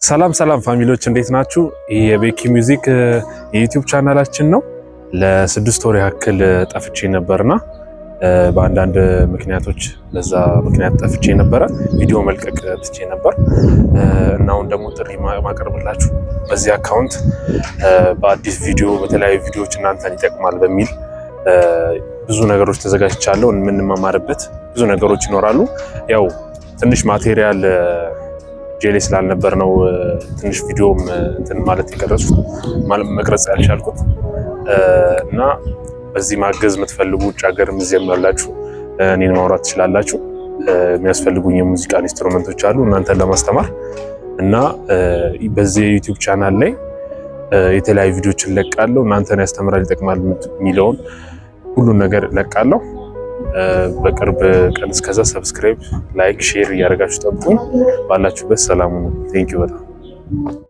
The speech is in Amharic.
ሰላም ፋሚሊዎች እንዴት ናችሁ? ይህ የቤኪ ሚውዚክ የዩቲዩብ ቻናላችን ነው። ለ6 ወር ያክል ጠፍቼ ነበርና በአንዳንድ ምክንያቶች በዛ ምክንያት ጠፍቼ ነበረ። ቪዲዮ መልቀቅ ትቼ ነበር እና አሁን ደግሞ ጥሪ ማቀርብላችሁ በዚህ አካውንት በአዲስ ቪዲዮ በተለያዩ ቪዲዮዎች እናንተን ይጠቅማል በሚል ብዙ ነገሮች ተዘጋጅቻለሁ። የምንማማርበት ብዙ ነገሮች ይኖራሉ። ያው ትንሽ ማቴሪያል ጄሌ ስላልነበር ነው ትንሽ ቪዲዮም እንትን ማለት የቀረጽኩት መቅረጽ ያልቻልኩት እና በዚህ ማገዝ የምትፈልጉ ውጭ ሀገርም እዚህም ያላችሁ እኔን ማውራት ትችላላችሁ። የሚያስፈልጉኝ የሙዚቃ ኢንስትሩመንቶች አሉ እናንተን ለማስተማር እና በዚህ የዩቲዩብ ቻናል ላይ የተለያዩ ቪዲዮዎችን ለቃለሁ። እናንተን ያስተምራል ይጠቅማል የሚለውን ሁሉን ነገር ለቃለሁ። በቅርብ ቀን እስከዛ ሰብስክራይብ፣ ላይክ፣ ሼር እያደረጋችሁ ጠብቁኝ። ባላችሁበት ሰላም ሁኑ። ቴንኪው በጣም